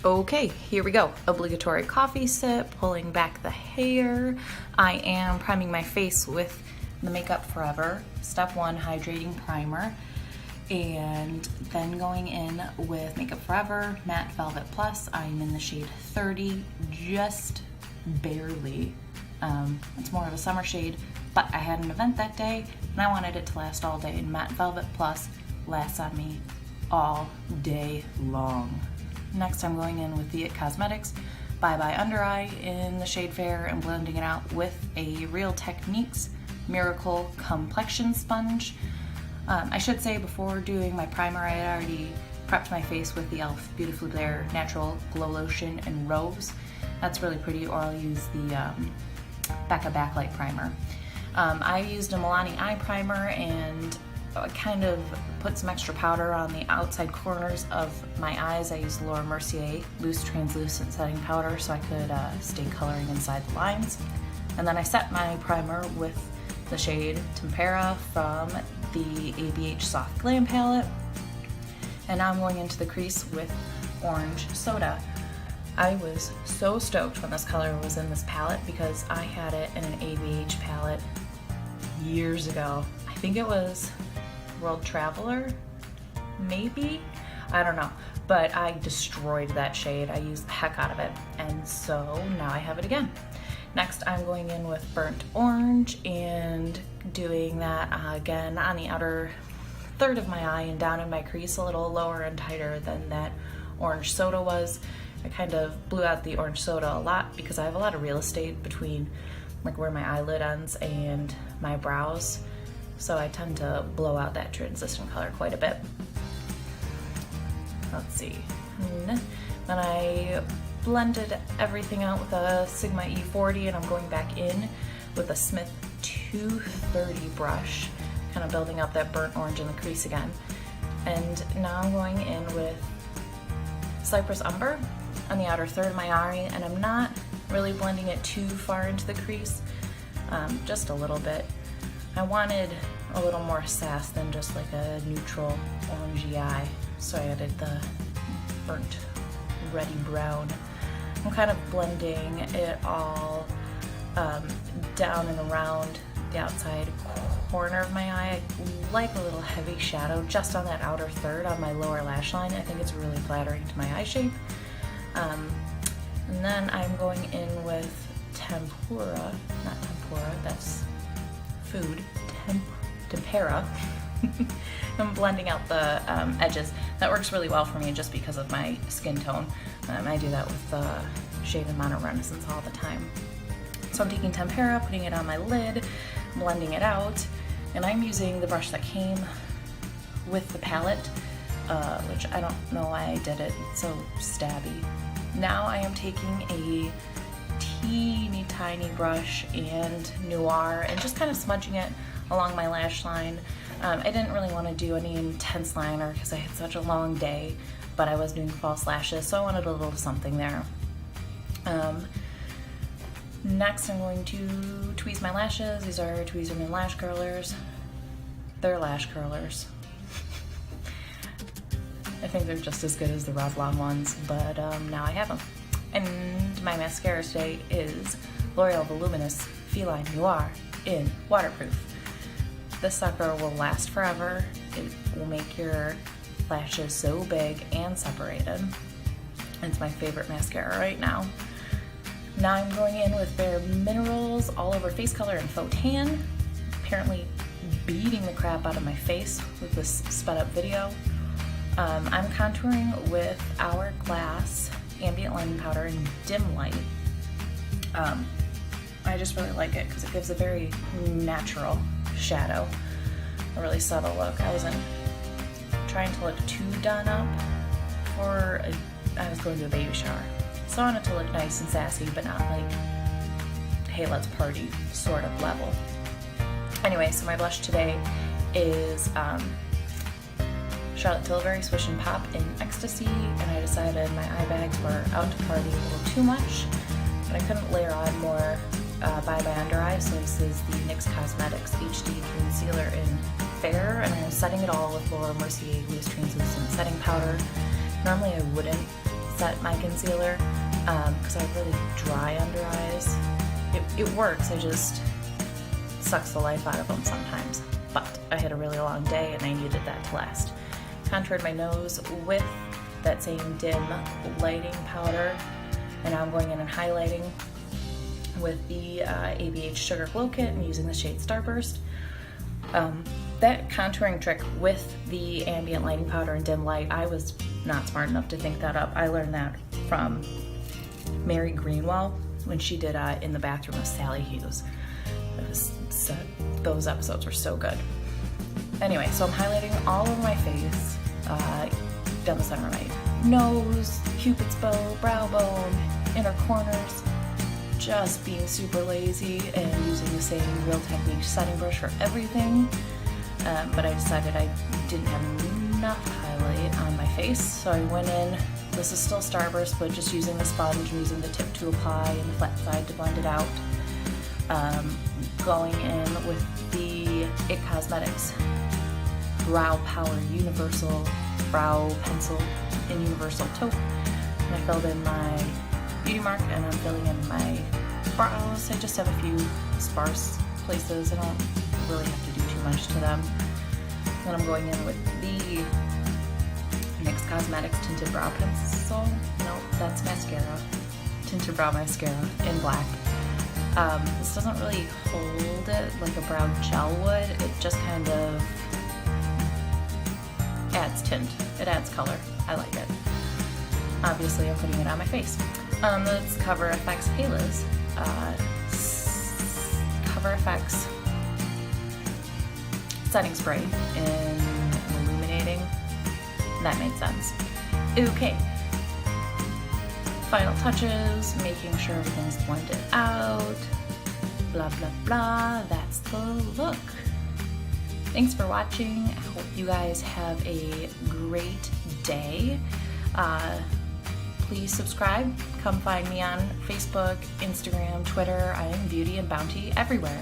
Okay, here we go. Obligatory coffee sip, pulling back the hair. I am priming my face with the Makeup Forever Step 1 Hydrating Primer, and then going in with Makeup Forever Matte Velvet Plus. I'm in the shade 30, just barely. It's more of a summer shade, but I had an event that day and I wanted it to last all day, and Matte Velvet Plus lasts on me all day long. Next, I'm going in with the IT Cosmetics Bye Bye Under Eye in the shade Fair and blending it out with a Real Techniques Miracle Complexion Sponge. I should say before doing my primer, I had already prepped my face with the e.l.f. Beautifully Bare Natural Glow Lotion in Rose. That's really pretty, or I'll use the Becca Backlight Primer. I used a Milani Eye Primer and I kind of put some extra powder on the outside corners of my eyes. I used Laura Mercier Loose Translucent Setting Powder so I could stay coloring inside the lines. And then I set my primer with the shade Tempera from the ABH Soft Glam palette. And now I'm going into the crease with Orange Soda. I was so stoked when this color was in this palette because I had it in an ABH palette years ago. I think it was World Traveler, maybe? I don't know, but I destroyed that shade. I used the heck out of it, and so now I have it again. Next, I'm going in with Burnt Orange and doing that again on the outer third of my eye and down in my crease, a little lower and tighter than that Orange Soda was. I kind of blew out the Orange Soda a lot because I have a lot of real estate between like where my eyelid ends and my brows. So I tend to blow out that transition color quite a bit. Let's see. Then I blended everything out with a Sigma E40 and I'm going back in with a Smith 230 brush, kind of building up that burnt orange in the crease again. And now I'm going in with Cypress Umber on the outer third of my eye, and I'm not really blending it too far into the crease, just a little bit. I wanted a little more sass than just like a neutral orangey eye, so I added the burnt reddy brown. I'm kind of blending it all down and around the outside corner of my eye. I like a little heavy shadow just on that outer third on my lower lash line. I think it's really flattering to my eye shape. And then I'm going in with Tempera, not Tempura, that's food, Tempera. I'm blending out the edges. That works really well for me just because of my skin tone. I do that with the shade in Mono Renaissance all the time. So I'm taking Tempera, putting it on my lid, blending it out, and I'm using the brush that came with the palette, which I don't know why I did it, it's so stabby. Now I am taking a teeny tiny brush and Noir and just kind of smudging it along my lash line. I didn't really want to do any intense liner because I had such a long day, but I was doing false lashes, so I wanted a little something there. Next, I'm going to tweeze my lashes. These are Tweezerman lash curlers. They're lash curlers. I think they're just as good as the Revlon ones, but now I have them. And my mascara today is L'Oreal Voluminous Feline Noir in Waterproof. This sucker will last forever. It will make your lashes so big and separated. It's my favorite mascara right now. Now I'm going in with Bare Minerals All Over Face Color and Faux Tan. Apparently beating the crap out of my face with this sped up video. I'm contouring with Hourglass Ambient Lighting Powder in Dim Light. I just really like it because it gives a very natural shadow, a really subtle look. I wasn't trying to look too done up for I was going to a baby shower. So I wanted to look nice and sassy, but not like, hey, let's party sort of level. Anyway, so my blush today is Charlotte Tilbury Swish and Pop in Ecstasy, and I decided my eye bags were out to party a little too much, but I couldn't layer on more Bye Bye Under Eye, so this is the NYX Cosmetics HD Concealer in Fair, and I'm setting it all with Laura Mercier Loose Translucent Setting Powder. Normally I wouldn't set my concealer because I have really dry under eyes. It works, I just sucks the life out of them sometimes. But I had a really long day and I needed that to last. Contoured my nose with that same dim lighting powder, and now I'm going in and highlighting with the ABH Sugar Glow Kit and using the shade Starburst. That contouring trick with the ambient lighting powder and dim light, I was not smart enough to think that up. I learned that from Mary Greenwell when she did In the Bathroom with Sally Hughes. Those episodes were so good. Anyway, so I'm highlighting all over my face, down the center of my nose, cupid's bow, brow bone, inner corners, just being super lazy and using the same Real Technique setting brush for everything. But I decided I didn't have enough highlight on my face, so I went in, this is still Starburst, but just using the sponge and using the tip to apply and the flat side to blend it out. Going in with the IT Cosmetics Brow Power Universal Brow Pencil in Universal Taupe. And I filled in my beauty mark and I'm filling in my brows. I just have a few sparse places. I don't really have to do too much to them. Then I'm going in with the NYX Cosmetics Tinted Brow Pencil. No, that's mascara. Tinted Brow Mascara in black. This doesn't really hold it like a brow gel would. It just kind of adds tint. It adds color. I like it. Obviously, I'm putting it on my face. That's Cover FX Payless. Cover FX setting spray in illuminating. That made sense. Okay. Final touches, making sure everything's blended out, blah blah blah, that's the look. Thanks for watching. I hope you guys have a great day. Please subscribe. Come find me on Facebook, Instagram, Twitter. I am Beauty and Bounty everywhere.